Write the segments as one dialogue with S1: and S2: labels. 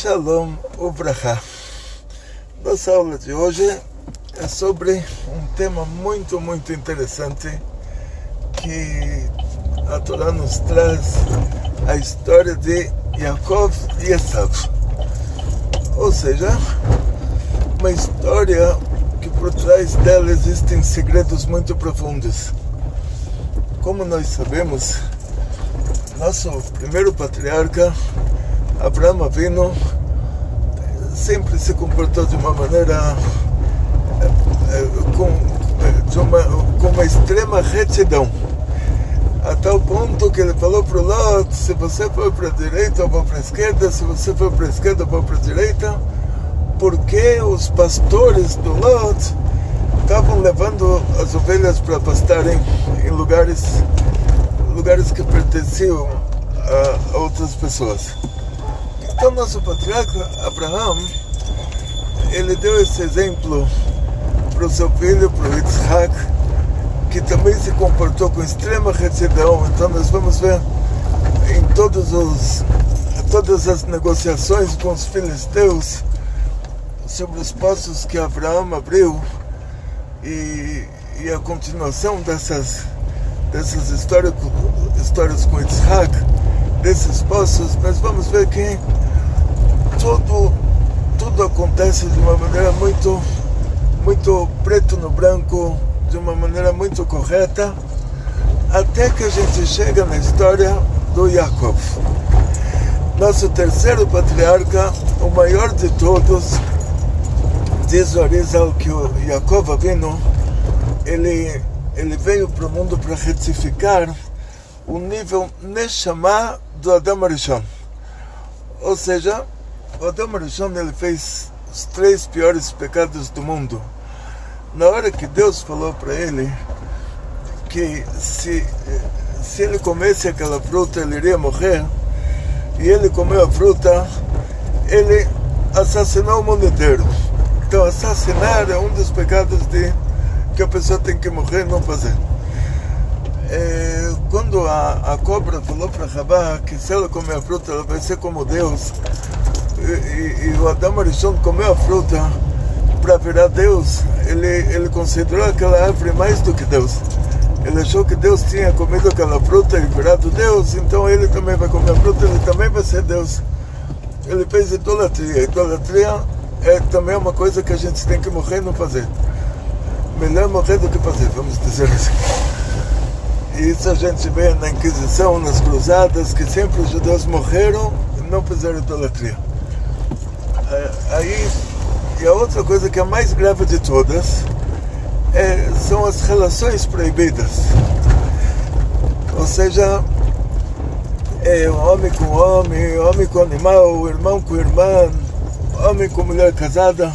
S1: Shalom Ubrachá. Nossa aula de hoje é sobre um tema muito interessante que a Torá nos traz, a história de Yaakov e Esav. Ou seja, uma história que por trás dela existem segredos muito profundos. Como nós sabemos, nosso primeiro patriarca, Abraham Avinu, sempre se comportou de uma maneira com uma extrema retidão, a tal ponto que ele falou para o Lot: se você for para a direita eu vou para a esquerda, se você for para a esquerda eu vou para a direita, porque os pastores do Lot estavam levando as ovelhas para pastarem em lugares que pertenciam a outras pessoas. Então nosso patriarca Abraham, ele deu esse exemplo para o seu filho, para o Yitzhak, que também se comportou com extrema retidão. Então nós vamos ver em todas as negociações com os filisteus sobre os poços que Abraão abriu e a continuação dessas histórias com Yitzhak, desses poços. Nós vamos ver que tudo acontece de uma maneira muito preto no branco, de uma maneira muito correta, até que a gente chega na história do Yaakov, nosso terceiro patriarca, o maior de todos. Diz o Arizal que o Yaakov Avinu, ele veio para o mundo para retificar o nível Neshama do Adam Arishon. Ou seja, o Adam Arishon, ele fez os 3 piores pecados do mundo. Na hora que Deus falou para ele que se ele comesse aquela fruta ele iria morrer, e ele comeu a fruta, ele assassinou o mundo inteiro. Então assassinar é um dos pecados que a pessoa tem que morrer e não fazer. Quando a cobra falou para Rabá que se ela comer a fruta ela vai ser como Deus, e o Adam Arishon comeu a fruta para virar Deus, ele considerou aquela árvore mais do que Deus. Ele achou que Deus tinha comido aquela fruta e virado Deus, então ele também vai comer a fruta, ele também vai ser Deus. Ele fez idolatria. Idolatria é também uma coisa que a gente tem que morrer e não fazer. Melhor morrer do que fazer, vamos dizer assim. E isso a gente vê na Inquisição, nas cruzadas, que sempre os judeus morreram e não fizeram idolatria. E a outra coisa que é a mais grave de todas são as relações proibidas. Ou seja, homem com homem com animal, irmão com irmã, homem com mulher casada.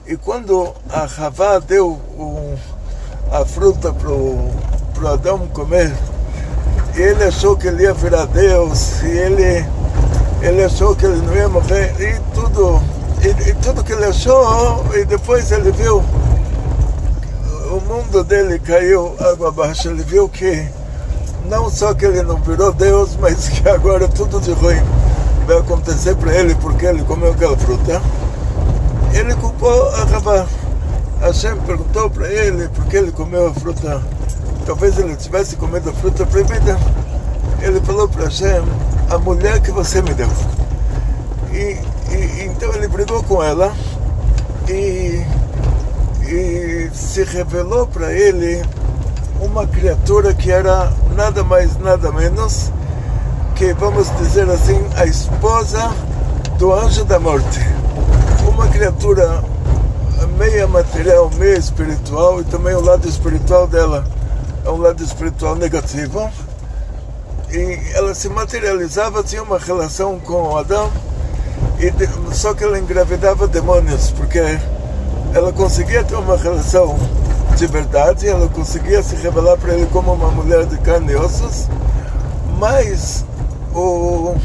S1: E quando a Havá deu a fruta para o Adão comer, e ele achou que ele ia virar Deus, e ele achou que ele não ia morrer, e tudo que ele achou, e depois ele viu o mundo dele caiu água abaixo. Ele viu que não só que ele não virou Deus, mas que agora tudo de ruim vai acontecer para ele porque ele comeu aquela fruta. Ele culpou a Havá. Hashem perguntou para ele por que ele comeu a fruta. Talvez ele tivesse comido a fruta proibida. Ele falou para Hashem: a mulher que você me deu. E então ele brigou com ela e se revelou para ele uma criatura que era nada mais, nada menos que, vamos dizer assim, a esposa do anjo da morte. Uma criatura meia material, meia espiritual, e também o lado espiritual dela é um lado espiritual negativo. E ela se materializava, tinha uma relação com o Adão, só que ela engravidava demônios, porque ela conseguia ter uma relação de verdade, ela conseguia se revelar para ele como uma mulher de carne e ossos, mas ela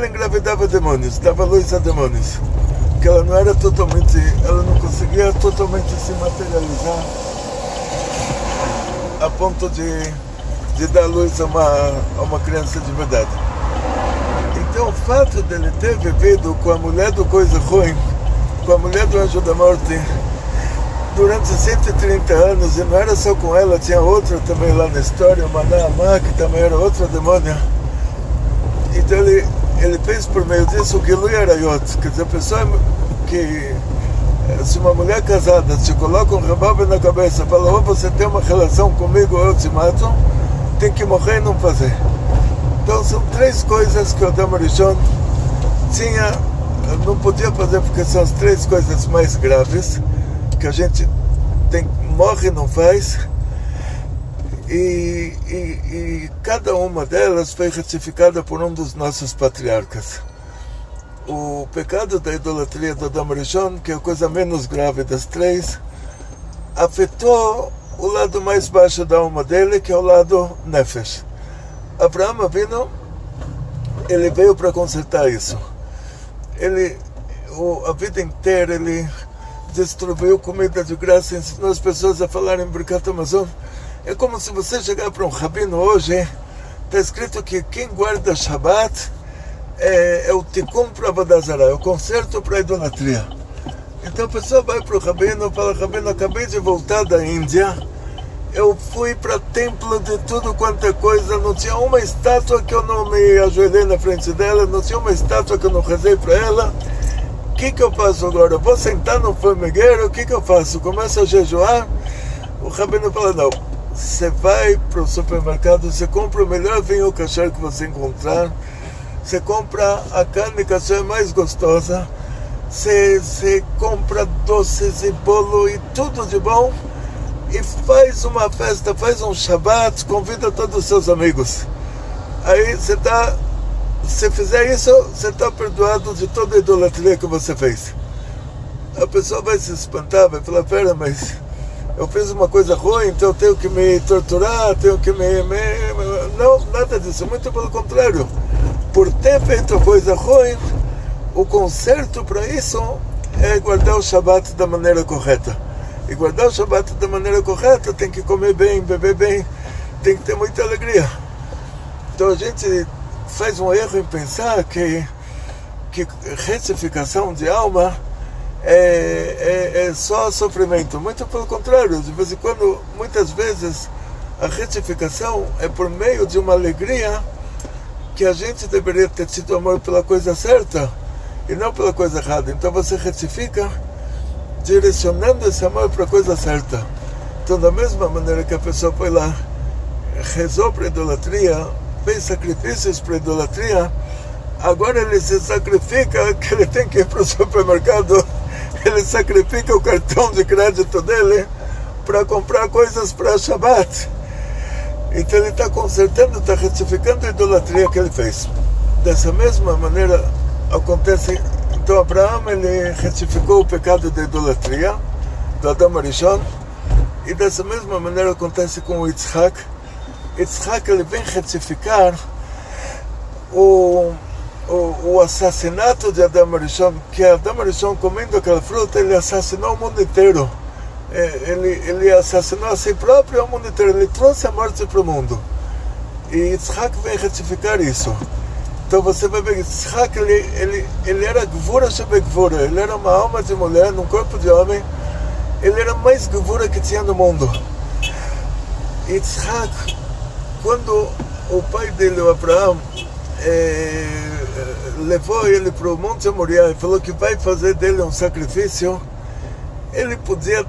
S1: engravidava demônios, dava luz a demônios, que ela não conseguia totalmente se materializar a ponto de dar luz a uma criança de verdade. Então Então o fato dele ter vivido com a mulher do coisa ruim, com a mulher do anjo da morte, durante 130 anos, e não era só com ela, tinha outra também lá na história, uma Naamá, que também era outra demônia. Então ele fez por meio disso o Gilui Arayot, quer dizer, a pessoa que, se uma mulher casada te coloca um revólver na cabeça e fala, ou você tem uma relação comigo ou eu te mato, tem que morrer e não fazer. Então são 3 coisas que o Adam Rishon não podia fazer, porque são as 3 coisas mais graves que a gente morre e não faz, e cada uma delas foi retificada por um dos nossos patriarcas. O pecado da idolatria do Adam Rishon, que é a coisa menos grave das 3, afetou o lado mais baixo da alma dele, que é o lado Nefesh. Abraão Avinu, ele veio para consertar isso. A vida inteira ele distribuiu comida de graça, ensinou as pessoas a falarem Birkat Hamazon. É como se você chegar para um rabino hoje, está escrito que quem guarda Shabbat é o tikkun para Avodah Zarah, é o conserto para a idolatria. Então a pessoa vai para o rabino e fala, rabino, acabei de voltar da Índia, eu fui para templo de tudo quanto é coisa, não tinha uma estátua que eu não me ajoelhei na frente dela, não tinha uma estátua que eu não rezei para ela. O que eu faço agora? Eu vou sentar no formigueiro, o que eu faço? Começo a jejuar? O rabino fala, não, você vai para o supermercado, você compra o melhor vinho kasher que você encontrar, você compra a carne kasher mais gostosa, você compra doces e bolo e tudo de bom, e faz uma festa, faz um Shabbat, convida todos os seus amigos. Aí se fizer isso, você está perdoado de toda a idolatria que você fez. A pessoa vai se espantar, vai falar, pera, mas eu fiz uma coisa ruim, então eu tenho que me torturar, tenho que Não, nada disso, muito pelo contrário. Por ter feito coisa ruim, o conserto para isso é guardar o Shabbat da maneira correta. E guardar o Shabbat da maneira correta tem que comer bem, beber bem, tem que ter muita alegria. Então a gente faz um erro em pensar que retificação de alma é só sofrimento. Muito pelo contrário, de vez em quando, muitas vezes, a retificação é por meio de uma alegria que a gente deveria ter tido amor pela coisa certa e não pela coisa errada. Então você retifica direcionando esse amor para a coisa certa. Então, da mesma maneira que a pessoa foi lá, rezou para a idolatria, fez sacrifícios para a idolatria, agora ele se sacrifica que ele tem que ir para o supermercado, ele sacrifica o cartão de crédito dele para comprar coisas para Shabbat. Então ele está consertando, está retificando a idolatria que ele fez. Dessa mesma maneira acontece. Então Abraão, ele retificou o pecado da idolatria do Adam Rishon, e dessa mesma maneira acontece com o Yitzhak. Yitzhak, ele vem retificar o assassinato de Adam Rishon, que Adam Rishon, comendo aquela fruta, ele assassinou o mundo inteiro. Ele assassinou a si próprio e o mundo inteiro, ele trouxe a morte para o mundo. E Yitzhak vem retificar isso. Então você vai ver, Yitzhak, ele era Gvura Shebegvura, ele era uma alma de mulher num corpo de homem, ele era mais Gvura que tinha no mundo. Yitzhak, quando o pai dele, o Abraão, levou ele para o Monte Moriá e falou que vai fazer dele um sacrifício, ele podia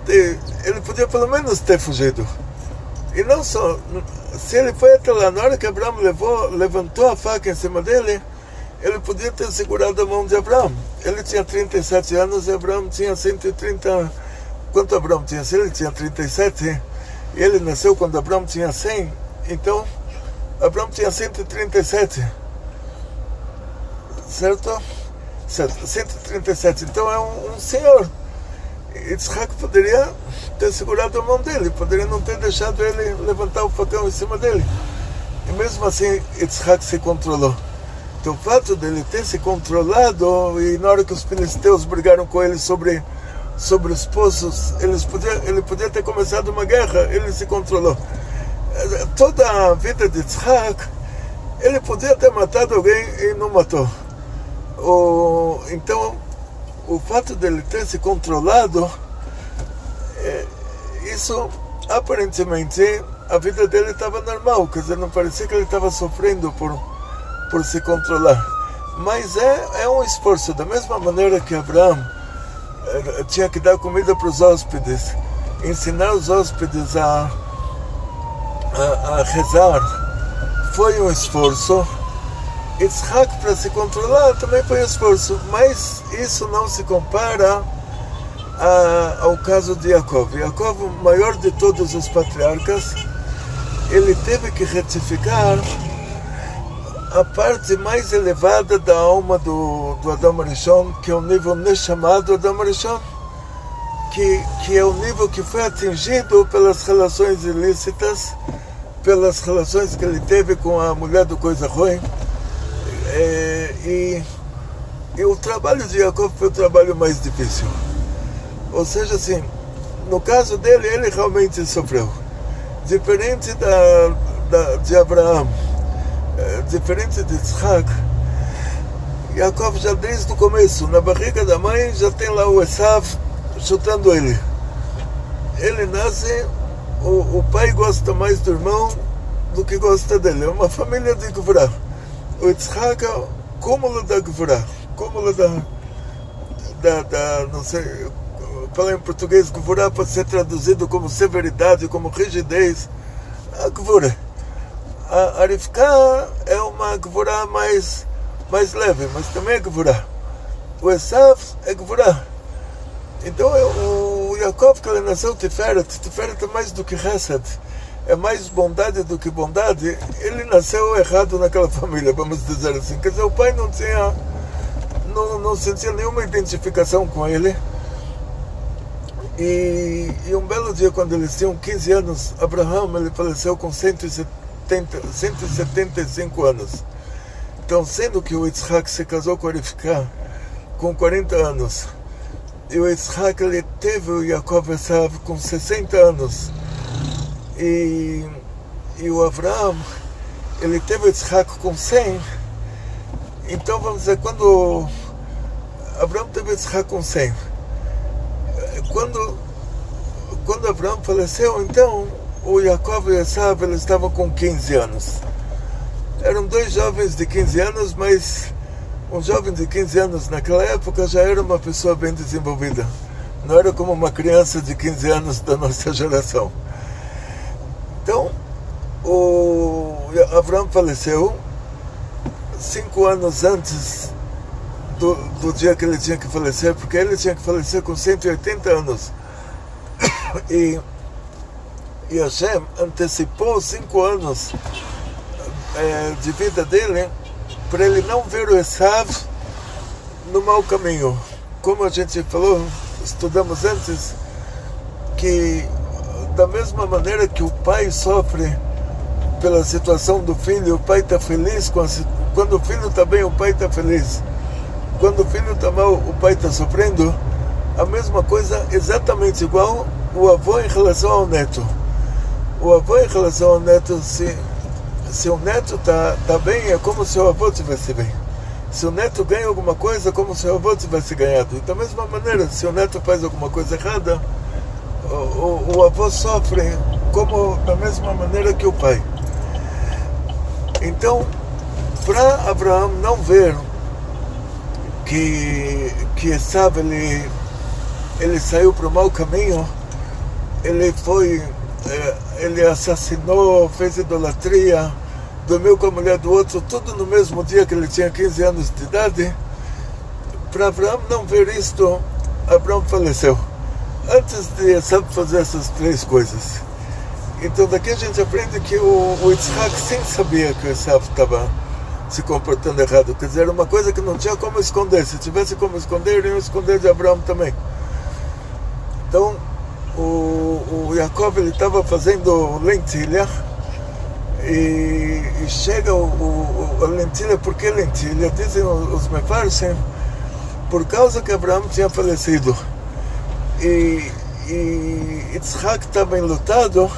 S1: pelo menos ter fugido. E não só, se ele foi até lá, na hora que Abraão levantou a faca em cima dele, ele podia ter segurado a mão de Abraão. Ele tinha 37 anos e Abraão tinha 130. Quanto Abraão tinha? Se ele tinha 37, e ele nasceu quando Abraão tinha 100, então Abraão tinha 137. Certo? 137. Então é um senhor. Yitzhak poderia ter segurado a mão dele, poderia não ter deixado ele levantar o facão em cima dele. E mesmo assim, Yitzhak se controlou. Então o fato dele ter se controlado, e na hora que os filisteus brigaram com ele sobre os poços, ele podia ter começado uma guerra, ele se controlou. Toda a vida de Yitzhak, ele podia ter matado alguém e não matou. Então, o fato dele ter se controlado, isso aparentemente a vida dele estava normal, quer dizer, não parecia que ele estava sofrendo por se controlar. Mas é um esforço, da mesma maneira que Abraão tinha que dar comida para os hóspedes, ensinar os hóspedes a rezar, foi um esforço. Yitzhak, para se controlar, também foi um esforço, mas isso não se compara ao caso de Yaakov. Yaakov, o maior de todos os patriarcas, ele teve que retificar a parte mais elevada da alma do Adam Arishon, que é o nível Neshama do Adam Arishon, que é o nível que foi atingido pelas relações ilícitas, pelas relações que ele teve com a mulher do coisa ruim. E o trabalho de Yaakov foi o trabalho mais difícil. Ou seja, assim, no caso dele, ele realmente sofreu. Diferente de Abraão, diferente de Yitzhak, Yaakov já desde o começo, na barriga da mãe, já tem lá o Esav chutando ele. Ele nasce, o pai gosta mais do irmão do que gosta dele. É uma família de Gvurah. O Yitzhak é cúmulo da Gvurah, cúmulo da não sei, falar em português, Gvurah pode ser traduzido como severidade, como rigidez. A Gvurah. A Rivka é uma Gvurah mais leve, mas também é Gvurah. O Esav é Gvurah. Então o Yaakov, que ele nasceu Tiferet é mais do que Hesed, é mais bondade do que bondade. Ele nasceu errado naquela família, vamos dizer assim. Quer dizer, o pai não sentia nenhuma identificação com ele. E um belo dia, quando eles tinham 15 anos, Abraão, ele faleceu com 175 anos. Então, sendo que o Yitzhak se casou com a Rivka com 40 anos, e o Yitzhak, ele teve o Yaakov Esav com 60 anos, e o Abraão, ele teve o Yitzhak com 100. Então, vamos dizer, quando Abraão teve o Yitzhak com 100, quando Abraão faleceu, então o Yaakov e o Esav, eles estavam com 15 anos. Eram dois jovens de 15 anos, mas um jovem de 15 anos naquela época já era uma pessoa bem desenvolvida. Não era como uma criança de 15 anos da nossa geração. Então, o Abraão faleceu 5 anos antes do dia que ele tinha que falecer, porque ele tinha que falecer com 180 anos. E Hashem antecipou 5 anos de vida dele, para ele não ver o Esav no mau caminho. Como a gente falou, estudamos antes, que da mesma maneira que o pai sofre pela situação do filho, o pai está feliz, quando o filho está bem, o pai está feliz. Quando o filho está mal, o pai está sofrendo. A mesma coisa, exatamente igual o avô em relação ao neto. O avô em relação ao neto, se o neto está bem, é como se o avô estivesse bem. Se o neto ganha alguma coisa, é como se o avô tivesse ganhado. E da mesma maneira, se o neto faz alguma coisa errada, o avô sofre da mesma maneira que o pai. Então, para Abraão não ver que Esav, ele saiu para o mau caminho, ele assassinou, fez idolatria, dormiu com a mulher do outro, tudo no mesmo dia que ele tinha 15 anos de idade. Para Abraão não ver isto, Abraão faleceu antes de Esav fazer essas 3 coisas. Então daqui a gente aprende que o Yitzhak sim sabia que o Esav estava se comportando errado. Quer dizer, era uma coisa que não tinha como esconder. Se tivesse como esconder, iriam esconder de Abraão também. Então o Yaakov, ele estava fazendo lentilha, e chega a lentilha. Por que lentilha? Dizem os mefarshim, por causa que Abraão tinha falecido e Yitzhak estava enlutado.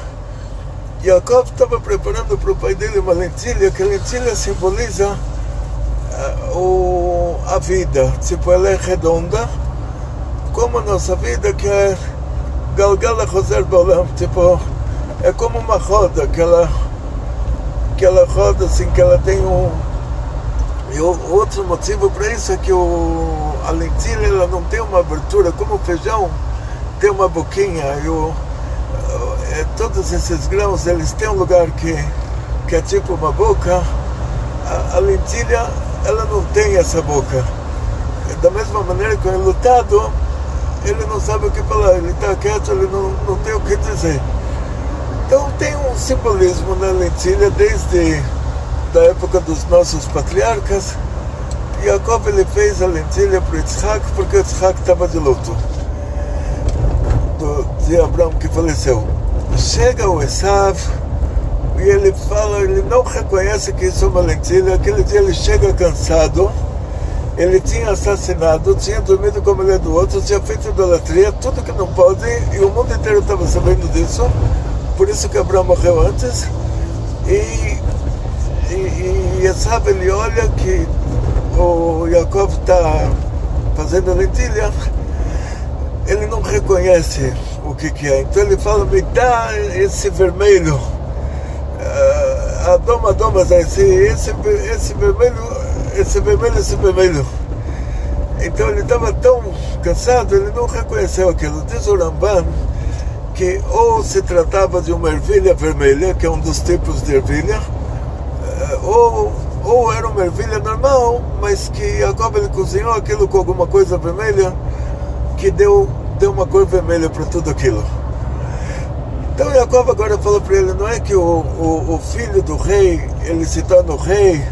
S1: Yaakov estava preparando para o pai dele uma lentilha, que a lentilha simboliza a vida, tipo, ela é redonda, como a nossa vida, que é Galgala Choser Baolam, tipo, é como uma roda, que ela roda assim, que ela tem um... E outro motivo para isso é que a lentilha, ela não tem uma abertura, como o feijão tem uma boquinha, todos esses grãos, eles têm um lugar que é tipo uma boca. A lentilha, ela não tem essa boca. Da mesma maneira que o enlutado, ele não sabe o que falar, ele está quieto, ele não tem o que dizer. Então tem um simbolismo na lentilha desde da época dos nossos patriarcas. Jacob, ele fez a lentilha para Yitzhak porque Yitzhak estava de luto de Abraão, que faleceu. Chega o Esav e ele fala, ele não reconhece que isso é uma lentilha. Aquele dia ele chega cansado, ele tinha assassinado, tinha dormido com a mulher do outro, tinha feito idolatria, tudo que não pode, e o mundo inteiro estava sabendo disso. Por isso que Abraão morreu antes. E Esav, ele olha que o Jacob está fazendo a lentilha, ele não reconhece o que é. Então ele fala, me dá esse vermelho, Adom, esse vermelho. Então ele estava tão cansado, ele não reconheceu aquilo. Diz o Ramban que ou se tratava de uma ervilha vermelha, que é um dos tipos de ervilha, ou era uma ervilha normal, mas que Jacob, ele cozinhou aquilo com alguma coisa vermelha, que deu uma cor vermelha para tudo aquilo. Então Jacob agora falou para ele, não é que o filho do rei, ele se torna o rei,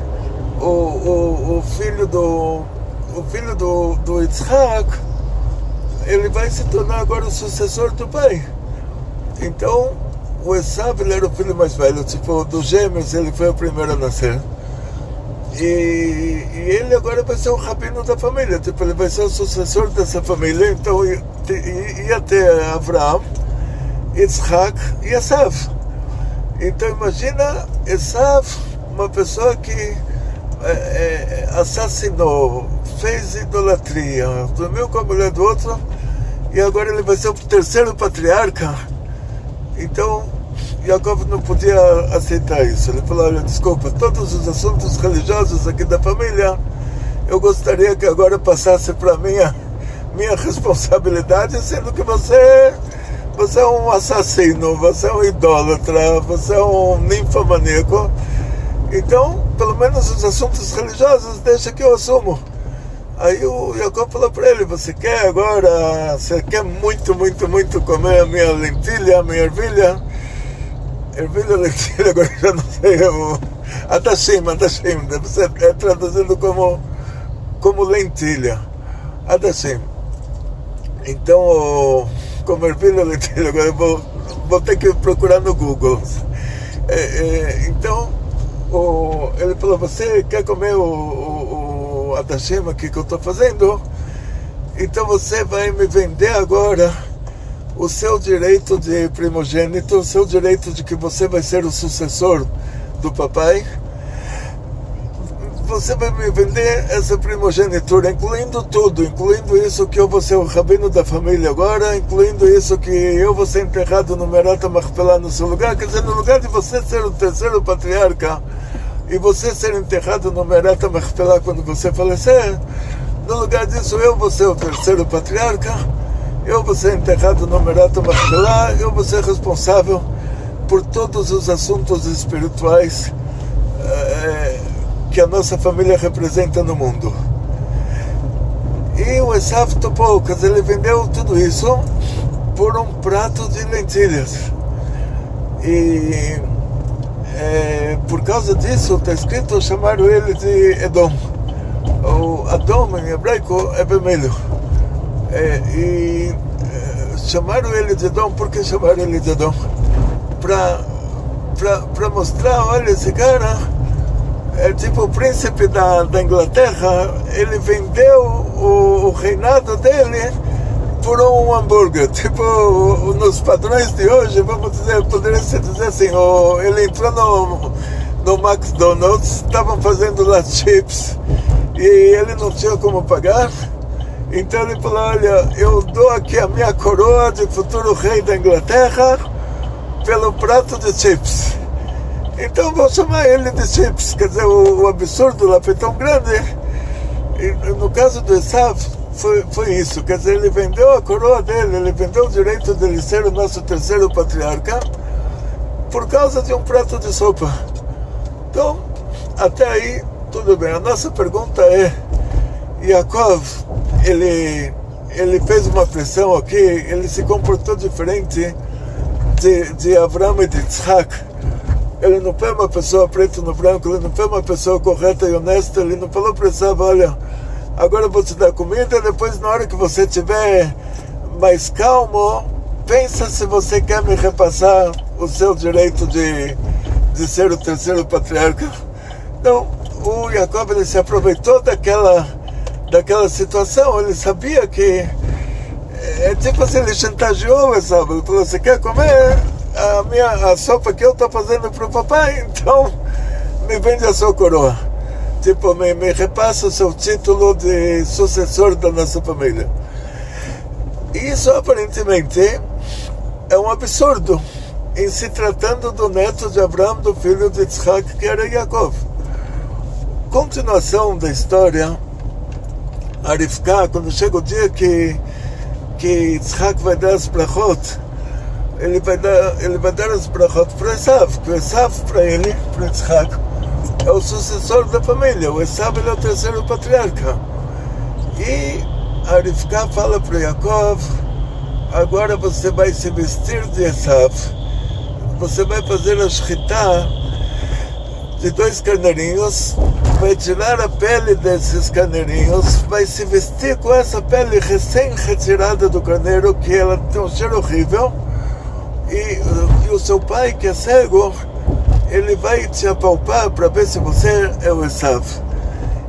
S1: o filho do Yitzhak, ele vai se tornar agora o sucessor do pai. Então o Esav, ele era o filho mais velho, tipo, dos gêmeos, ele foi o primeiro a nascer. E ele agora vai ser o rabino da família, tipo, ele vai ser o sucessor dessa família. Então ia ter Abraão, Yitzhak e Esav. Então imagina Esav, uma pessoa que assassinou, fez idolatria, dormiu com a mulher do outro, e agora ele vai ser o terceiro patriarca. Então Jacob não podia aceitar isso. Ele falou, olha, desculpa, todos os assuntos religiosos aqui da família, eu gostaria que agora passasse para minha responsabilidade, sendo que você é um assassino, você é um idólatra, você é um ninfomaníaco. Então, pelo menos os assuntos religiosos, deixa que eu assumo. Aí o Jacob falou para ele, você quer muito comer a minha lentilha, a minha ervilha, lentilha, agora já não sei, Adashim, deve ser traduzido como lentilha, Adashim. Então, como ervilha, lentilha, agora eu vou ter que procurar no Google. Então, ele falou, você quer comer o Adashim aqui que eu estou fazendo? Então você vai me vender agora o seu direito de primogênito, o seu direito de que você vai ser o sucessor do papai. Você vai me vender essa primogenitura, incluindo tudo, incluindo isso que eu vou ser o rabino da família agora, incluindo isso que eu vou ser enterrado no Merat Machpelah no seu lugar. Quer dizer, no lugar de você ser o terceiro patriarca e você ser enterrado no Merat Machpelah quando você falecer, no lugar disso eu vou ser o terceiro patriarca, eu vou ser enterrado no Merat Machpelah, eu vou ser responsável por todos os assuntos espirituais que a nossa família representa no mundo. E o Esav topou, quer dizer, ele vendeu tudo isso por um prato de lentilhas. E por causa disso está escrito, chamaram ele de Edom. O Adom em hebraico é vermelho. Chamaram ele de Edom. Por que chamaram ele de Edom? Para mostrar, olha, esse cara é tipo o príncipe da Inglaterra, ele vendeu o reinado dele por um hambúrguer. Tipo, nos padrões de hoje, vamos dizer, poderia se dizer assim, ele entrou no McDonald's, estavam fazendo lá chips, e ele não tinha como pagar. Então ele falou, olha, eu dou aqui a minha coroa de futuro rei da Inglaterra pelo prato de chips. Então vou chamar ele de chips. Quer dizer, o absurdo lá foi tão grande. E no caso do Esav, foi isso. Quer dizer, ele vendeu a coroa dele, ele vendeu o direito de ele ser o nosso terceiro patriarca por causa de um prato de sopa. Então, até aí, tudo bem. A nossa pergunta é, Yaakov, ele fez uma pressão aqui, ele se comportou diferente de Avraham e de Yitzhak. Ele não foi uma pessoa preto no branco, ele não foi uma pessoa correta e honesta, ele não falou para Esav, olha, agora eu vou te dar comida, depois na hora que você estiver mais calmo, pensa se você quer me repassar o seu direito de ser o terceiro patriarca. Então, o Yaakov, ele se aproveitou daquela situação, ele sabia que é tipo assim, ele chantageou o Esav, ele falou, você quer comer a sopa que eu estou fazendo para o papai? Então me vende a sua coroa, tipo, me repassa o seu título de sucessor da nossa família. E isso aparentemente é um absurdo em se tratando do neto de Abraão, do filho de Yitzhak, que era Yaakov. Continuação da história, a Rivka, quando chega o dia que Yitzhak vai dar as brachot, ele vai dar as brachot para Esav, que o Esav para ele, para Yitzhak, é o sucessor da família, o Esav ele é o terceiro patriarca. E a Rivka fala para Yaakov, agora você vai se vestir de Esav, você vai fazer a shchita de 2 carneirinhos, vai tirar a pele desses carneirinhos, vai se vestir com essa pele recém-retirada do carneiro, que ela tem um cheiro horrível, e o seu pai, que é cego, ele vai te apalpar para ver se você é o Esav.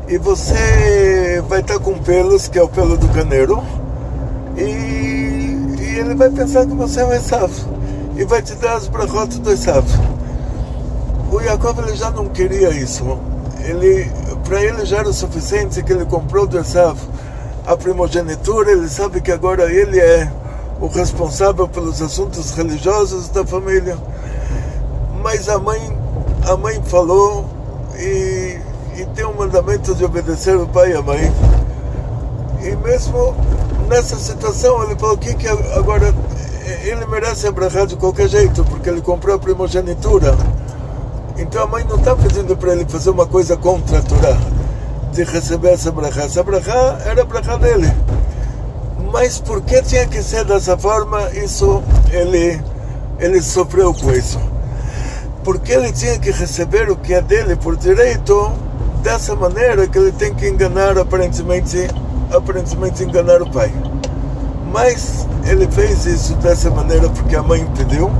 S1: E você vai estar com pelos, que é o pelo do carneiro, e ele vai pensar que você é o Esav, e vai te dar as brachot do Esav. O Yaakov, ele já não queria isso. Para ele já era o suficiente que ele comprou do Esav a primogenitura. Ele sabe que agora ele é o responsável pelos assuntos religiosos da família. Mas a mãe falou e tem um mandamento de obedecer o pai e a mãe. E mesmo nessa situação ele falou que agora ele merece abrahar de qualquer jeito, porque ele comprou a primogenitura. Então a mãe não está pedindo para ele fazer uma coisa contra a Torá, de receber essa brachá. Essa brachá era a brachá dele. Mas por que tinha que ser dessa forma? Isso, ele sofreu com isso. Porque ele tinha que receber o que é dele por direito, dessa maneira que ele tem que enganar, aparentemente enganar o pai. Mas ele fez isso dessa maneira porque a mãe pediu.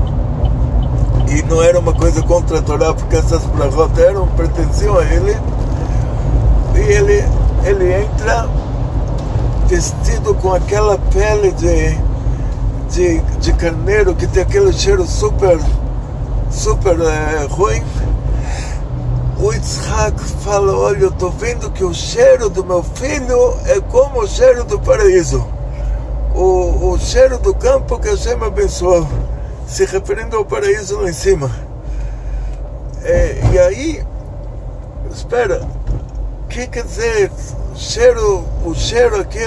S1: E não era uma coisa contra a Torá, porque essas brachot pertenciam a ele. E ele entra vestido com aquela pele de carneiro que tem aquele cheiro super ruim. O Yitzhak fala, olha, eu estou vendo que o cheiro do meu filho é como o cheiro do paraíso, o cheiro do campo que Hashem abençoou, se referindo ao paraíso lá em cima. E aí, espera, o que quer dizer o cheiro aqui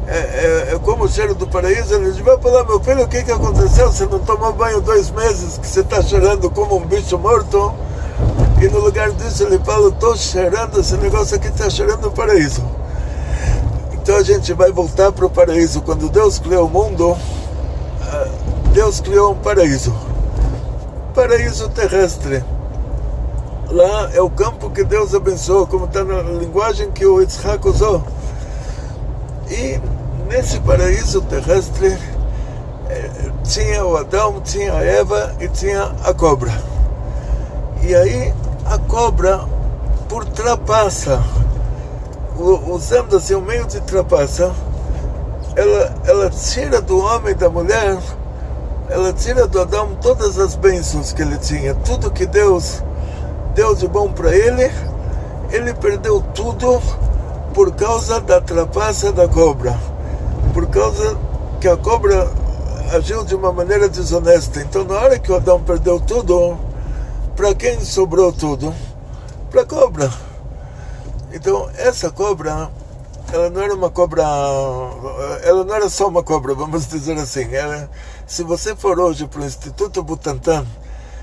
S1: é como o cheiro do paraíso? Ele vai falar, meu filho, o que aconteceu? Você não tomou banho 2 meses, que você está cheirando como um bicho morto? E no lugar disso ele fala, estou cheirando, esse negócio aqui está cheirando o paraíso. Então a gente vai voltar para o paraíso. Quando Deus criou o mundo, Deus criou um paraíso terrestre. Lá é o campo que Deus abençoou, como está na linguagem que o Yitzhak usou. E nesse paraíso terrestre tinha o Adão, tinha a Eva e tinha a cobra. E aí a cobra, por trapaça, usando assim um meio de trapaça, ela tira do homem e da mulher, ela tira do Adão todas as bênçãos que ele tinha, tudo que Deus deu de bom para ele, ele perdeu tudo por causa da trapaça da cobra, por causa que a cobra agiu de uma maneira desonesta. Então, na hora que o Adão perdeu tudo, para quem sobrou tudo? Para a cobra. Então, essa cobra, ela não era uma cobra, ela não era só uma cobra, vamos dizer assim. Se você for hoje para o Instituto Butantan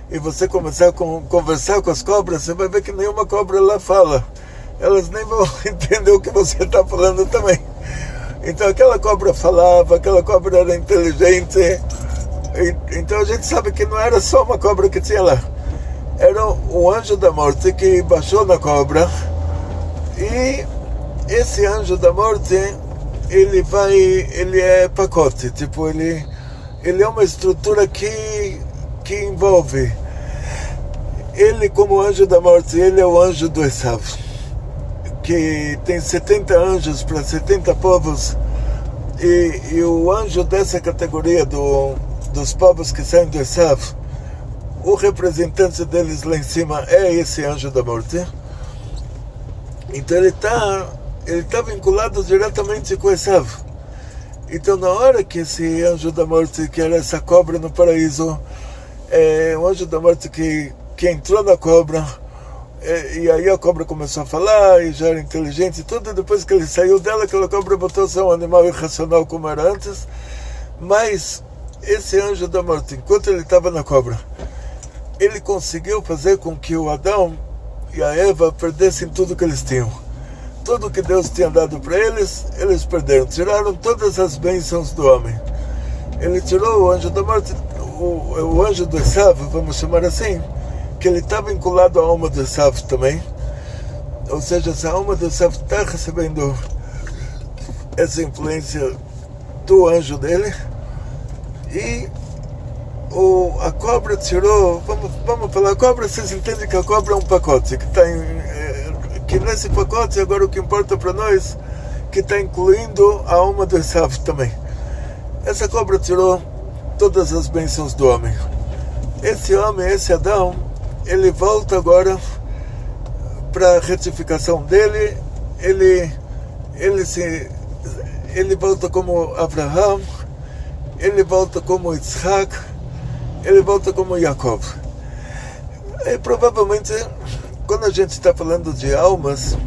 S1: e você começar a conversar com as cobras, você vai ver que nenhuma cobra lá fala. Elas nem vão entender o que você está falando também. Então aquela cobra falava, aquela cobra era inteligente. Então a gente sabe que não era só uma cobra que tinha lá. Era o anjo da morte que baixou na cobra. E esse anjo da morte, ele é pacote. Tipo, ele é uma estrutura que envolve. Ele, como anjo da morte, ele é o anjo do Esav, que tem 70 anjos para 70 povos, e o anjo dessa categoria dos povos que saem do Esav, o representante deles lá em cima é esse anjo da morte. Então ele está vinculado diretamente com Esav. Então na hora que esse anjo da morte, que era essa cobra no paraíso, o anjo da morte que entrou na cobra, e aí a cobra começou a falar, e já era inteligente e tudo, e depois que ele saiu dela, aquela cobra voltou a ser um animal irracional como era antes. Mas esse anjo da morte, enquanto ele estava na cobra, ele conseguiu fazer com que o Adão e a Eva perdessem tudo que eles tinham. Tudo que Deus tinha dado para eles, eles perderam. Tiraram todas as bênçãos do homem. Ele tirou o anjo da morte, o anjo do Esav, vamos chamar assim, que ele está vinculado à alma do Esav também. Ou seja, essa alma do Esav está recebendo essa influência do anjo dele. E a cobra tirou, vamos falar, a cobra, vocês entendem que a cobra é um pacote, que nesse pacote, agora o que importa para nós, que está incluindo a alma do Esav também. Essa cobra tirou todas as bênçãos do homem. Esse homem, esse Adão, ele volta agora para a retificação dele. Ele volta como Abraham, ele volta como Yitzhak, ele volta como Jacob. E provavelmente, quando a gente está falando de almas,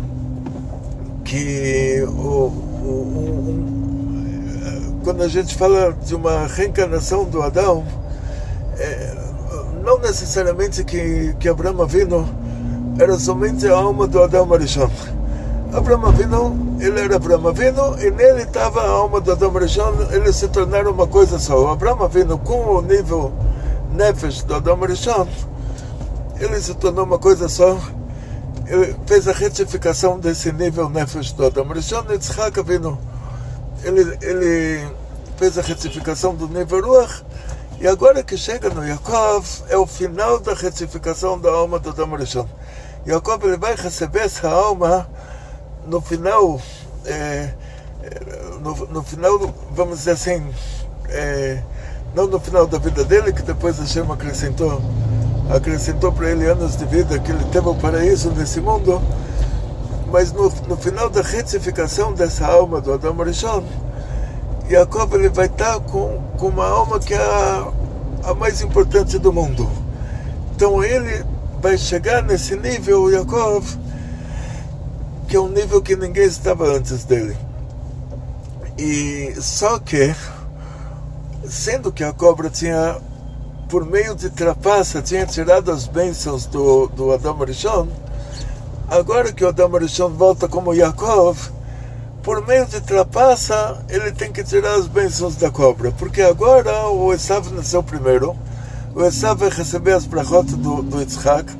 S1: que quando a gente fala de uma reencarnação do Adão, não necessariamente que Abraham Avinu era somente a alma do Adão Arishon. Abraham Avinu, ele era Abraham Avinu, e nele estava a alma do Adão Arishon. Eles se tornaram uma coisa só. O Abraham Avinu, com o nível Nefesh do Adão Arishon, ele se tornou uma coisa só. Ele fez a retificação desse nível Nefesh do Adão Arishon. E Yitzhak Avinu, ele fez a retificação do nível Ruach. E agora que chega no Yaakov, é o final da retificação da alma do Adão Arishon. Yaakov, ele vai receber essa alma no final, no final, vamos dizer assim, não no final da vida dele, que depois Hashem acrescentou para ele anos de vida, que ele teve o paraíso nesse mundo, mas no final da retificação dessa alma do Adão Arishon, Jacob, ele vai estar com uma alma que é a mais importante do mundo. Então ele vai chegar nesse nível, Jacob, que é um nível que ninguém estava antes dele. E só que, sendo que a cobra tinha, por meio de trapaça, tinha tirado as bênçãos do Adão Arishon, agora que o Adão Arishon volta como Jacob, por meio de trapaça, ele tem que tirar as bênçãos da cobra, porque agora o Esav nasceu primeiro. O Esav vai receber as brachot do Yitzhak.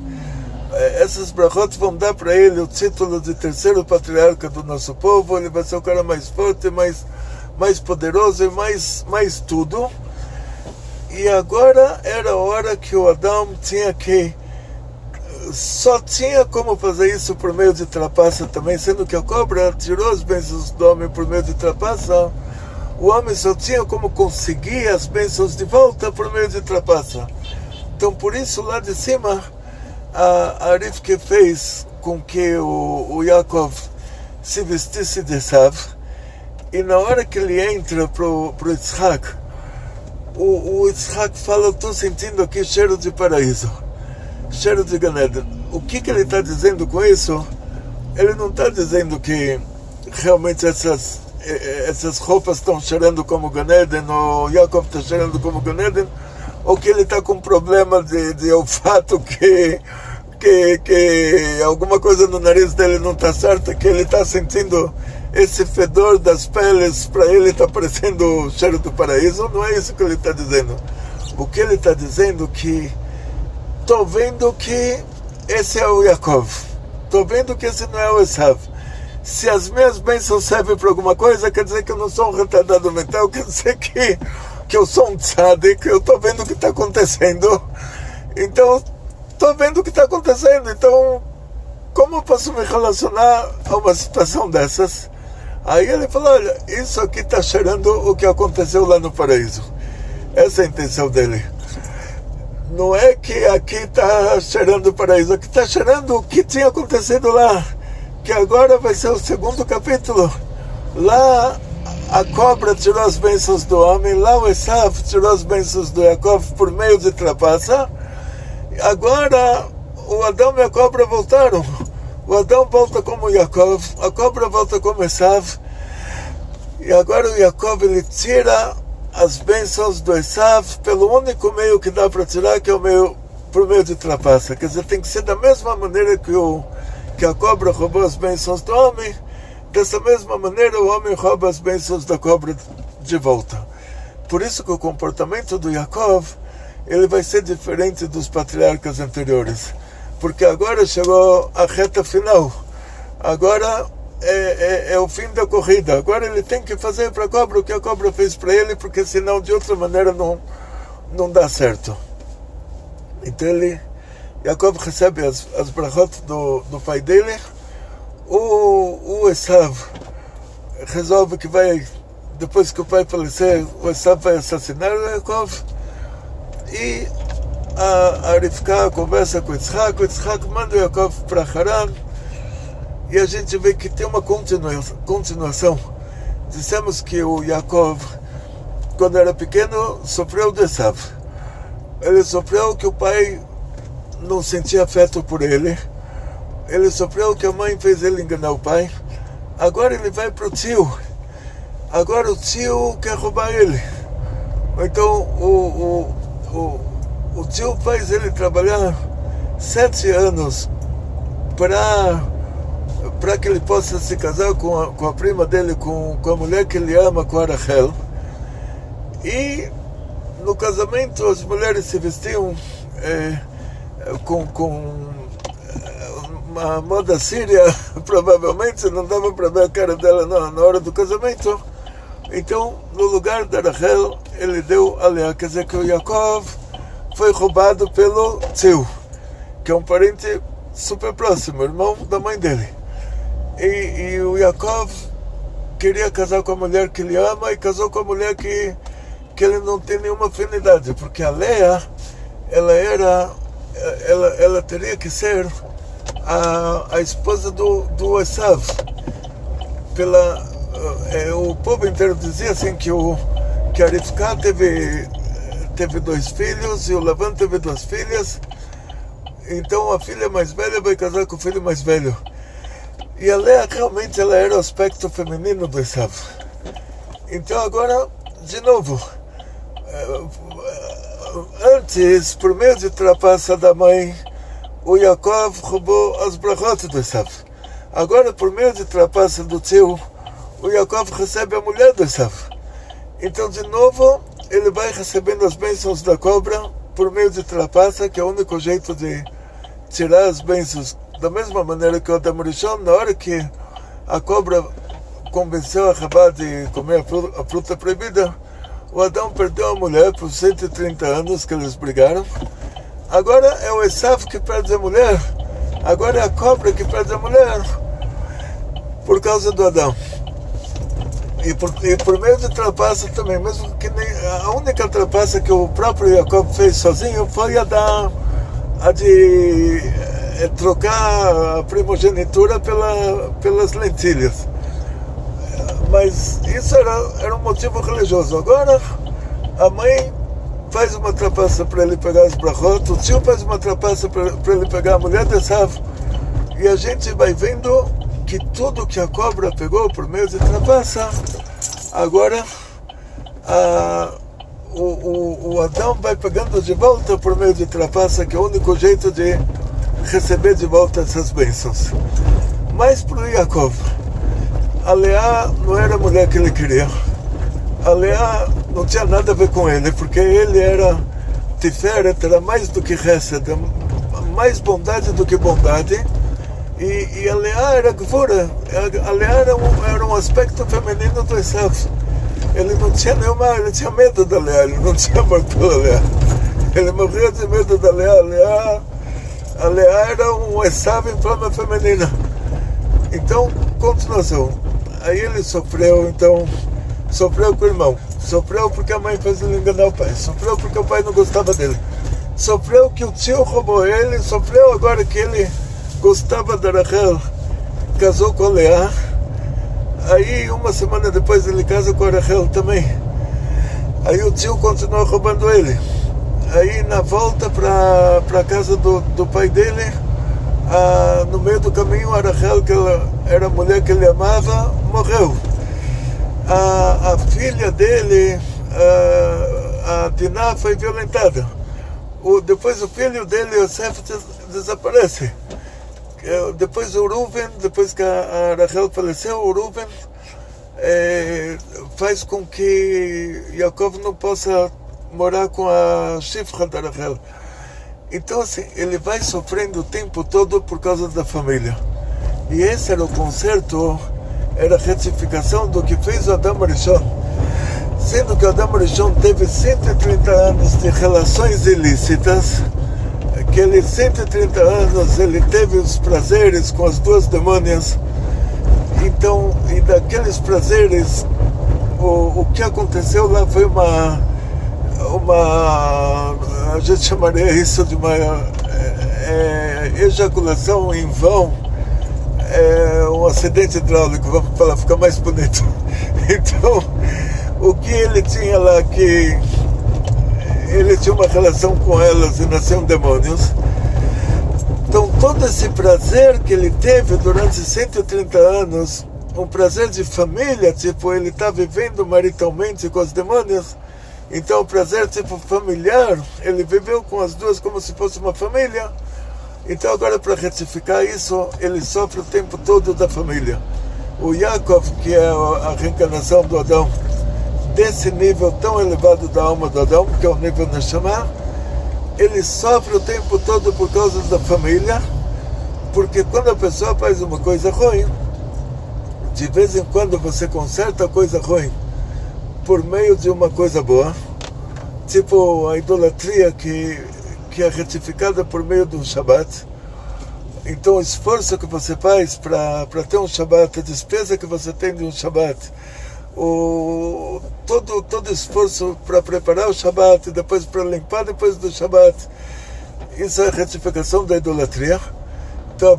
S1: Essas brachot vão dar para ele o título de terceiro patriarca do nosso povo. Ele vai ser o cara mais forte, mais poderoso e mais tudo. E agora era a hora que o Adão só tinha como fazer isso por meio de trapaça também, sendo que a cobra tirou as bênçãos do homem por meio de trapaça. O homem só tinha como conseguir as bênçãos de volta por meio de trapaça. Então por isso lá de cima a Rivka fez com que o Yaakov se vestisse de Esav, e na hora que ele entra pro Yitzhak, o Yitzhak fala: estou sentindo aqui cheiro de paraíso, cheiro de Gan Eden. O que ele está dizendo com isso? Ele não está dizendo que realmente essas roupas estão cheirando como Gan Eden, ou Yaakov está cheirando como Gan Eden, ou que ele está com problema de olfato, que alguma coisa no nariz dele não está certa, que ele está sentindo esse fedor das peles, para ele está parecendo o cheiro do paraíso. Não é isso que ele está dizendo. O que ele está dizendo é que estou vendo que esse é o Yaakov, estou vendo que esse não é o Esav. Se as minhas bênçãos servem para alguma coisa, quer dizer que eu não sou um retardado mental, quer dizer que eu sou um tzadik, que eu estou vendo o que está acontecendo. Então, estou vendo o que está acontecendo. Então, como eu posso me relacionar a uma situação dessas? Aí ele falou: olha, isso aqui está cheirando o que aconteceu lá no paraíso. Essa é a intenção dele. Não é que aqui está cheirando o paraíso, aqui está cheirando o que tinha acontecido lá, que agora vai ser o segundo capítulo. Lá a cobra tirou as bênçãos do homem, lá o Esav tirou as bênçãos do Yaakov por meio de trapaça. Agora o Adão e a cobra voltaram. O Adão volta como Yaakov, a cobra volta como Esav. E agora o Yaakov, ele tira as bênçãos do Esav pelo único meio que dá para tirar, que é por meio de trapaça. Quer dizer, tem que ser da mesma maneira que a cobra roubou as bênçãos do homem, dessa mesma maneira o homem rouba as bênçãos da cobra de volta. Por isso que o comportamento do Yaakov, ele vai ser diferente dos patriarcas anteriores, porque agora chegou a reta final. Agora é o fim da corrida. Agora ele tem que fazer para a cobra o que a cobra fez para ele, porque senão de outra maneira não dá certo. Então Yaakov recebe as brachot do pai dele. O Esav resolve que vai, depois que o pai falecer, o Esav vai assassinar o Yaakov. E a Rivka conversa com o Yitzhak manda o Yaakov para Haran. E a gente vê que tem uma continuação. Dissemos que o Yaakov, quando era pequeno, sofreu do Esav. Ele sofreu que o pai não sentia afeto por ele. Ele sofreu que a mãe fez ele enganar o pai. Agora ele vai para o tio. Agora o tio quer roubar ele. Então o tio faz ele trabalhar 7 anos para que ele possa se casar com a prima dele, com a mulher que ele ama, com a Rachel. E no casamento as mulheres se vestiam com uma moda síria, provavelmente não dava para ver a cara dela na hora do casamento. Então, no lugar da Rachel, ele deu a Leá. Quer dizer que o Yaakov foi roubado pelo tio, que é um parente super próximo, irmão da mãe dele. E o Yaakov queria casar com a mulher que ele ama, e casou com a mulher que ele não tem nenhuma afinidade, porque a Leá, ela teria que ser a esposa do Esav. O povo inteiro dizia assim que a Rivka teve 2 filhos e o Lavan teve 2 filhas. Então a filha mais velha vai casar com o filho mais velho. E a Leá realmente ela era o aspecto feminino do Esav. Então agora, de novo, antes, por meio de trapaça da mãe, o Yaakov roubou as brachot do Esav. Agora, por meio de trapaça do tio, o Yaakov recebe a mulher do Esav. Então, de novo, ele vai recebendo as bênçãos da cobra por meio de trapaça, que é o único jeito de tirar as bênçãos. Da mesma maneira que o Adam Rishon, na hora que a cobra convenceu a Rabá de comer a fruta proibida, o Adão perdeu a mulher por 130 anos que eles brigaram. Agora é o Esav que perde a mulher. Agora é a cobra que perde a mulher por causa do Adão. E por meio de trapaça também, mesmo que a única trapaça que o próprio Yaakov fez sozinho foi a de trocar a primogenitura pelas lentilhas. Mas isso era um motivo religioso. Agora, a mãe faz uma trapaça para ele pegar as brachot, o tio faz uma trapaça para ele pegar a mulher de Esav, e a gente vai vendo que tudo que a cobra pegou por meio de trapaça, agora o Adão vai pegando de volta por meio de trapaça, que é o único jeito de receber de volta essas bênçãos. Mas para o Yaakov, a Leá não era a mulher que ele queria. A Leá não tinha nada a ver com ele, porque ele era Tiferet, era mais do que Hesed, mais bondade do que bondade, e a Leá era Gvura, a Leá era um aspecto feminino do Esav. Ele não tinha ele tinha medo da Leá, ele não tinha amor pela Leá. Ele morria de medo da Leá. A Leá era um Esav em forma feminina. Então, continuação. Aí ele sofreu com o irmão. Sofreu porque a mãe fez ele enganar o pai. Sofreu porque o pai não gostava dele. Sofreu que o tio roubou ele. Sofreu agora que ele gostava da Rachel. Casou com a Leá. Aí, uma semana depois, ele casa com a Rachel também. Aí o tio continuou roubando ele. Aí, na volta para a casa do pai dele, no meio do caminho, a Rachel, que era a mulher que ele amava, morreu. A filha dele, a Dinah, foi violentada. Depois o filho dele, Yosef, desaparece. Depois o Reuven, depois que a Rachel faleceu, o Reuven faz com que Yaakov não possa morar com a Shifra da Rachel. Então assim, ele vai sofrendo o tempo todo por causa da família. E esse era o conserto, era a retificação do que fez o Adam Rishon. Sendo que o Adam Rishon teve 130 anos de relações ilícitas, aqueles 130 anos ele teve os prazeres com as duas demônias. Então, e daqueles prazeres, o que aconteceu lá foi a gente chamaria isso de uma ejaculação em vão, um acidente hidráulico, vamos falar, fica mais bonito. Então, o que ele tinha lá, que ele tinha uma relação com elas e nasceram demônios. Então todo esse prazer que ele teve durante 130 anos, um prazer de família, tipo, ele está vivendo maritalmente com os demônios, então o prazer tipo familiar, ele viveu com as duas como se fosse uma família. Então agora, para retificar isso, ele sofre o tempo todo da família. O Yaakov, que é a reencarnação do Adão, desse nível tão elevado da alma do Adão, que é o nível Neshama, ele sofre o tempo todo por causa da família, porque quando a pessoa faz uma coisa ruim, de vez em quando você conserta a coisa ruim por meio de uma coisa boa, tipo a idolatria que é retificada por meio do Shabbat. Então o esforço que você faz para ter um Shabbat, a despesa que você tem de um Shabbat, todo esforço para preparar o Shabbat e depois para limpar depois do Shabbat, isso é a retificação da idolatria. Então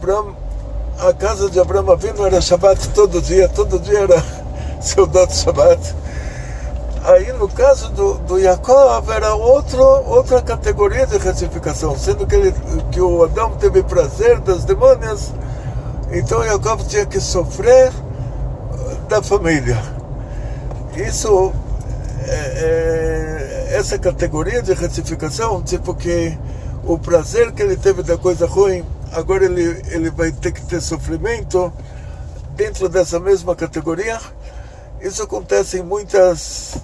S1: a casa de Abraham Avinu era Shabbat todo dia era Seudat Shabbat. Aí no caso do Yaakov era outra categoria de retificação, sendo que o Adão teve prazer das demônias, então Yaakov tinha que sofrer da família. Isso, essa categoria de retificação, tipo que o prazer que ele teve da coisa ruim, agora ele vai ter que ter sofrimento dentro dessa mesma categoria. Isso acontece em muitos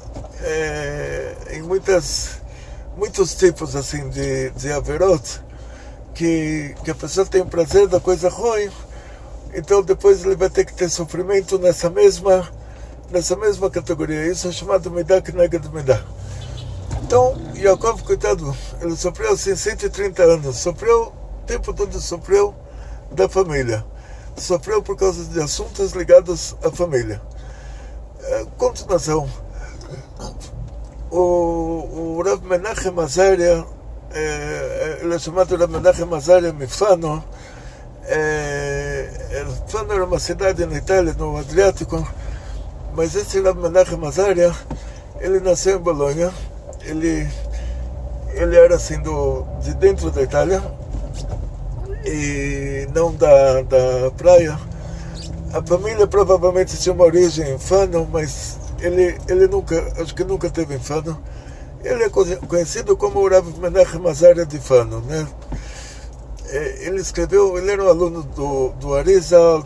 S1: tipos assim de averot, que a pessoa tem prazer da coisa ruim, então depois ele vai ter que ter sofrimento nessa mesma categoria. Isso é chamado Midah Keneged Midah. Então, Yaakov, coitado, ele sofreu assim 130 anos, o tempo todo sofreu da família, sofreu por causa de assuntos ligados à família. Continuação, o Rav Menachem Azaria, ele é chamado Rav Menachem Azaria Mifano, Fano era uma cidade na Itália, no Adriático, mas esse Rav Menachem Azaria, ele nasceu em Bolonha, ele era assim de dentro da Itália, e não da praia. A família provavelmente tinha uma origem em Fano, mas ele nunca, acho que nunca teve em Fano. Ele é conhecido como o Rav Menachem Azaria de Fano, né? Ele escreveu, ele era um aluno do Arizal,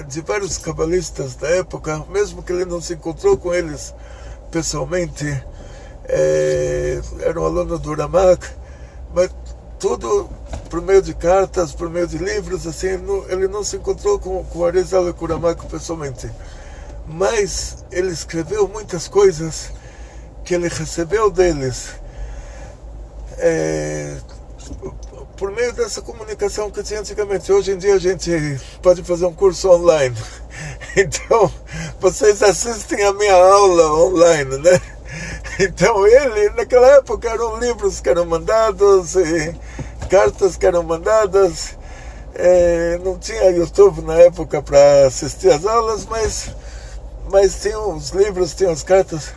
S1: de vários cabalistas da época, mesmo que ele não se encontrou com eles pessoalmente. Era um aluno do Ramak, mas tudo por meio de cartas, por meio de livros, assim, ele não se encontrou com o Arizal e com o Ramak pessoalmente. Mas ele escreveu muitas coisas que ele recebeu deles, por meio dessa comunicação que tinha antigamente. Hoje em dia a gente pode fazer um curso online, então vocês assistem a minha aula online, né? Então ele, naquela época, eram livros que eram mandados, cartas que eram mandadas, não tinha YouTube na época para assistir às aulas, mas tinham os livros, tinham as cartas.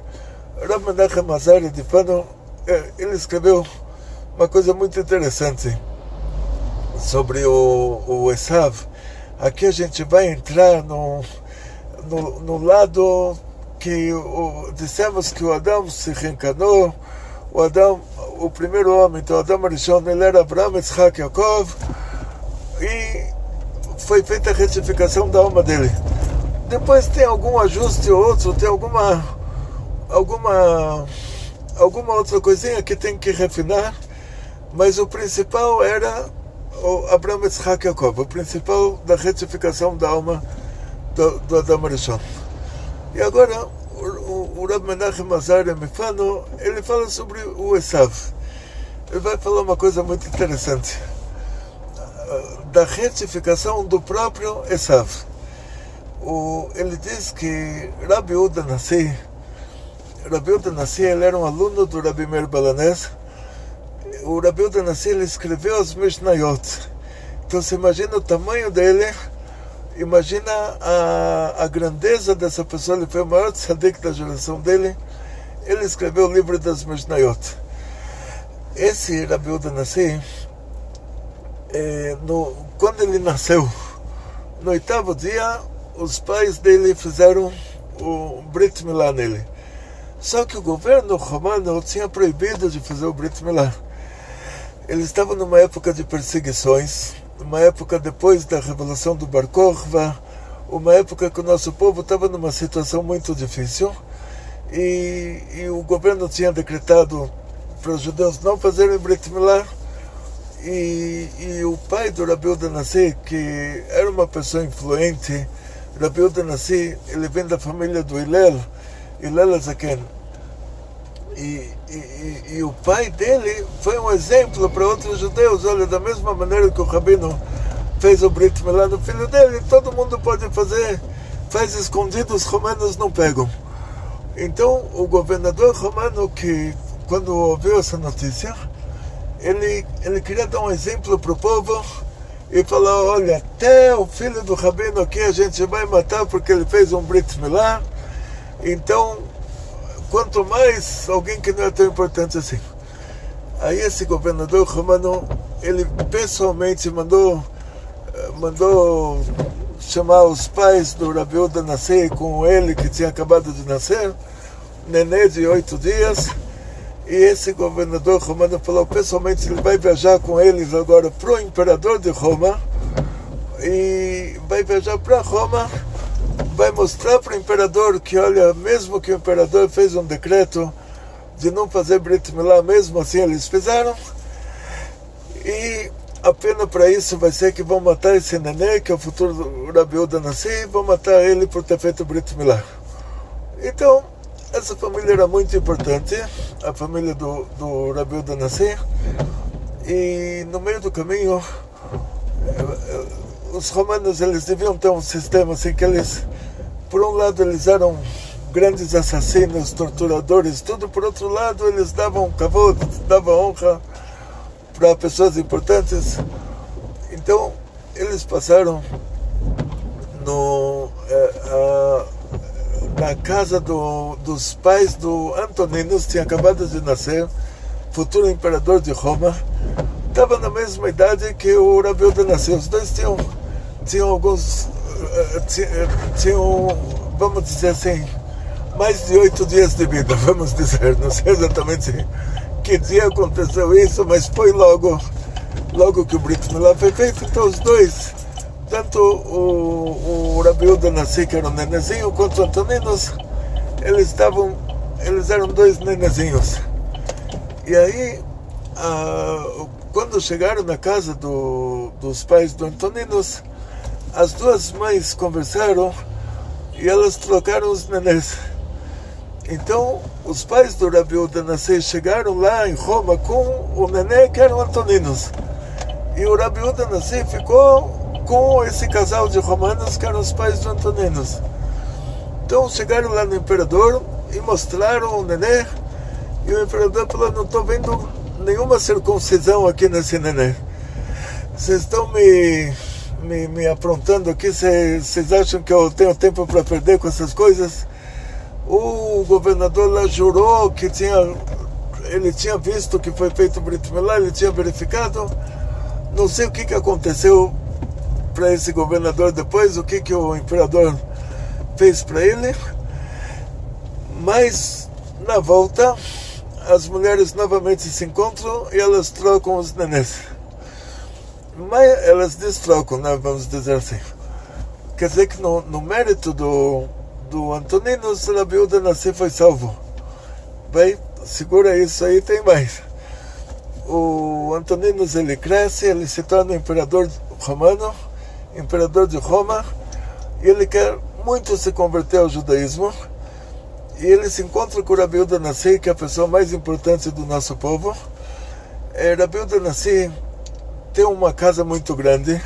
S1: Rav Menachem Azaria de Fano, ele escreveu uma coisa muito interessante sobre o Esav. Aqui a gente vai entrar no lado que dissemos que o Adão se reencarnou, o primeiro homem, então o Adão Arishon, ele era Abraham, Yitzhak, Yaakov, e foi feita a retificação da alma dele. Depois tem algum ajuste ou outro, tem alguma outra coisinha que tem que refinar, mas o principal era o Abraham, Yitzhak, Yaakov, o principal da retificação da alma do Adão Arishon. E agora o Rav Menachem Azaria Mifano, ele fala sobre o Esav. Ele vai falar uma coisa muito interessante da retificação do próprio Esav. Ele diz que Rabbi Yehuda Nassi, ele era um aluno do Rabbi Meir Balanés. O Rabbi Yehuda Nassi, ele escreveu as Mishnayot. Então você imagina o tamanho dele, imagina a grandeza dessa pessoa. Ele foi o maior tzadik da geração dele. Ele escreveu o livro das Mishnayot. Esse Rabbi Yehuda Nassi, quando ele nasceu, no 8º dia, os pais dele fizeram o Brit Milá nele. Só que o governo romano tinha proibido de fazer o Brit Milá. Eles estavam numa época de perseguições, uma época depois da Revolução do Bar Kokhba, uma época que o nosso povo estava numa situação muito difícil, e o governo tinha decretado para os judeus não fazerem Brit Milá, e o pai do Rabbi Yehuda Nassi, que era uma pessoa influente, Rabbi Yehuda Nassi, ele vem da família do Hillel Azaken, e o pai dele foi um exemplo para outros judeus. Olha, da mesma maneira que o Rabino fez o Brit Milá no filho dele, todo mundo pode fazer, faz escondido, os romanos não pegam. Então o governador romano, que quando ouviu essa notícia, ele queria dar um exemplo para o povo e falou: olha, até o filho do Rabino aqui a gente vai matar porque ele fez um Brit Milá. Então, quanto mais alguém que não é tão importante assim. Aí esse governador romano, ele pessoalmente mandou chamar os pais do Rabbi Yehuda Nassi com ele, que tinha acabado de nascer, nenê de 8 dias, e esse governador romano falou pessoalmente, ele vai viajar com eles agora para o imperador de Roma, e vai viajar para Roma, vai mostrar para o imperador que, olha, mesmo que o imperador fez um decreto de não fazer Brit Milá, mesmo assim eles fizeram, e a pena para isso vai ser que vão matar esse nenê, que é o futuro Rabbi Yehuda Nassi, vão matar ele por ter feito Brit Milá. Então, essa família era muito importante, a família do Rabbi Yehuda Nassi, e no meio do caminho, os romanos, eles deviam ter um sistema assim, que eles, por um lado, eles eram grandes assassinos, torturadores, tudo. Por outro lado, eles davam kavod, davam honra para pessoas importantes. Então, eles passaram na casa dos pais do Antoninus, tinha acabado de nascer, futuro imperador de Roma. Estava na mesma idade que o Rabi Yehuda nasceu. Os dois tinham alguns, vamos dizer assim, mais de 8 dias de vida, vamos dizer. Não sei exatamente que dia aconteceu isso, mas foi logo que o Brit Milá foi feito. Então os dois, tanto o Rabi Yehuda nasceu, que era um nenezinho, quanto o Antoninus, eles eram dois nenezinhos. E aí, quando chegaram na casa dos pais do Antoninus, as duas mães conversaram e elas trocaram os nenês. Então, os pais do Rabi Yehuda Nassi chegaram lá em Roma com o nenê que era o Antoninus. E o Rabi Yehuda Nassi ficou com esse casal de romanos que eram os pais do Antoninus. Então, chegaram lá no imperador e mostraram o nenê. E o imperador falou: não estou vendo nenhuma circuncisão aqui nesse nenê. Vocês estão me aprontando aqui? Vocês acham que eu tenho tempo para perder com essas coisas? O governador lá jurou que ele tinha visto que foi feito o Brit Milá, ele tinha verificado. Não sei o que aconteceu para esse governador depois, o que o imperador fez para ele. Mas na volta as mulheres novamente se encontram e elas trocam os nenês. Mas elas destrocam, né, vamos dizer assim. Quer dizer que no mérito do Antoninus, o Rabi Yehuda Nassi foi salvo. Bem, segura isso aí, tem mais. O Antoninus, ele cresce, ele se torna imperador romano, imperador de Roma, e ele quer muito se converter ao judaísmo. E ele se encontra com o Rabi Yehuda Nassi, que é a pessoa mais importante do nosso povo. Rabi Yehuda Nassi tem uma casa muito grande,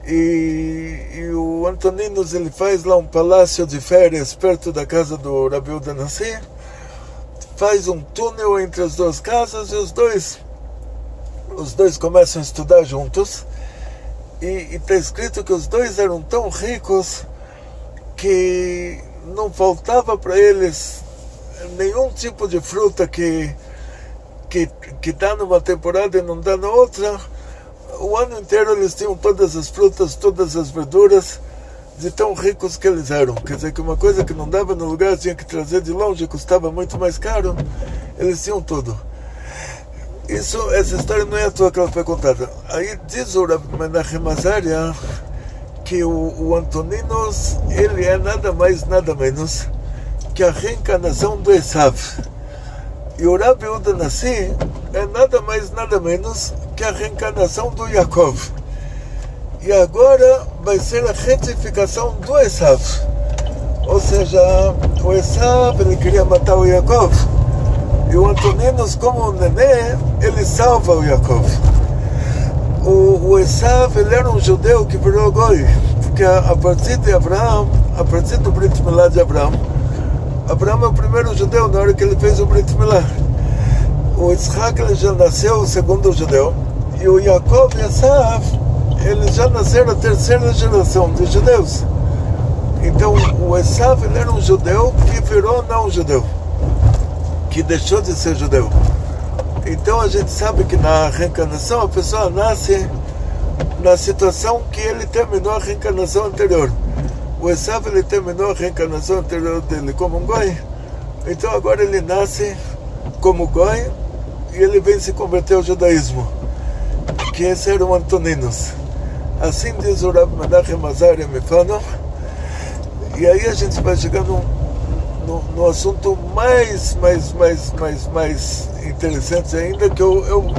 S1: e o Antoninus, ele faz lá um palácio de férias perto da casa do Rabi Yehuda Nassi, faz um túnel entre as duas casas, e os dois começam a estudar juntos. E está escrito que os dois eram tão ricos que não faltava para eles nenhum tipo de fruta que dá numa temporada e não dá na outra. O ano inteiro eles tinham todas as frutas, todas as verduras, de tão ricos que eles eram. Quer dizer que uma coisa que não dava no lugar, tinha que trazer de longe, custava muito mais caro. Eles tinham tudo. Essa história não é à toa que ela foi contada. Aí diz o Rabi Menachem Azaria que o Antoninus, ele é nada mais, nada menos que a reencarnação do Esav. E o Rabi Yehuda Nassi é nada mais, nada menos que a reencarnação do Yaakov. E agora vai ser a retificação do Esav. Ou seja, o Esav, ele queria matar o Yaakov. E o Antoninus, como um nenê, ele salva o Yaakov. O Esav, ele era um judeu que virou goi, porque a partir de Abraão, a partir do Brit Milá de Abraão é o primeiro judeu na hora que ele fez o Brit Milá. O Yitzhak, ele já nasceu o segundo judeu, e o Yaakov e Esav, eles já nasceram a terceira geração de judeus. Então o Esav, ele era um judeu que virou não judeu, que deixou de ser judeu. Então a gente sabe que na reencarnação a pessoa nasce na situação que ele terminou a reencarnação anterior. O Esav, ele terminou a reencarnação anterior dele como um goi, então agora ele nasce como goi e ele vem se converter ao judaísmo, que esse era o Antoninus. Assim diz o Rabi Menachem Azaria Mifano. E aí a gente vai chegar no assunto mais interessante ainda, que eu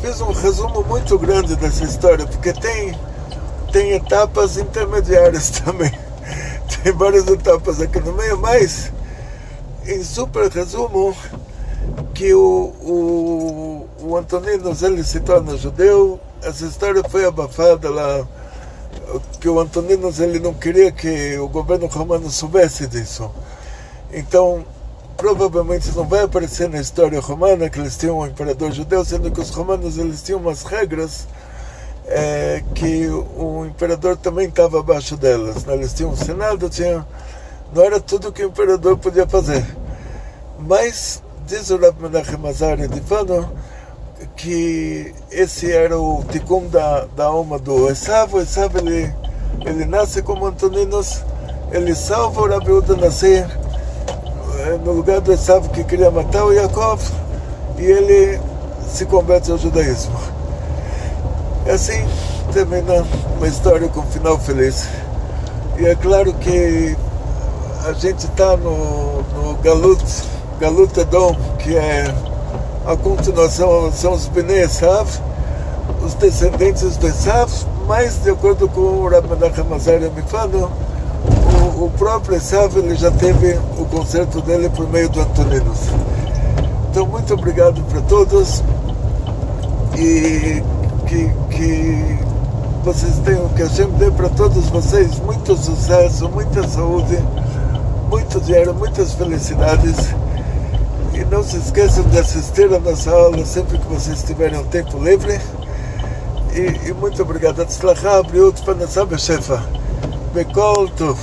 S1: fiz um resumo muito grande dessa história, porque tem etapas intermediárias também. Tem várias etapas aqui no meio, mas em super resumo, que o Antoninus, ele se torna judeu. Essa história foi abafada lá, que o Antoninus, ele não queria que o governo romano soubesse disso. Então, provavelmente não vai aparecer na história romana que eles tinham um imperador judeu, sendo que os romanos, eles tinham umas regras que o imperador também estava abaixo delas, né? Eles tinham um senado, não era tudo que o imperador podia fazer. Mas diz o Rav Menachem Azari de Fano que esse era o tikkun da alma do Esav. O Esav ele nasce como Antoninos, ele salva o Rabi Uda nascer no lugar do Esav que queria matar o Yaakov, e ele se converte ao judaísmo. E assim termina uma história com um final feliz. E é claro que a gente está no Galut Edom, que é a continuação, são os Bnei Esav, os descendentes do Esav, mas de acordo com o Rav Menachem Azari Mifano, o próprio Esav ele já teve o concerto dele por meio do Antoninos. Então, muito obrigado para todos, e que vocês tenham, que a Hashem dê para todos vocês muito sucesso, muita saúde, muito dinheiro, muitas felicidades. E não se esqueçam de assistir a nossa aula sempre que vocês tiverem um tempo livre. E muito obrigado. Atzlachá, Briut, Parnassá, Beshefa. Bekol Tov.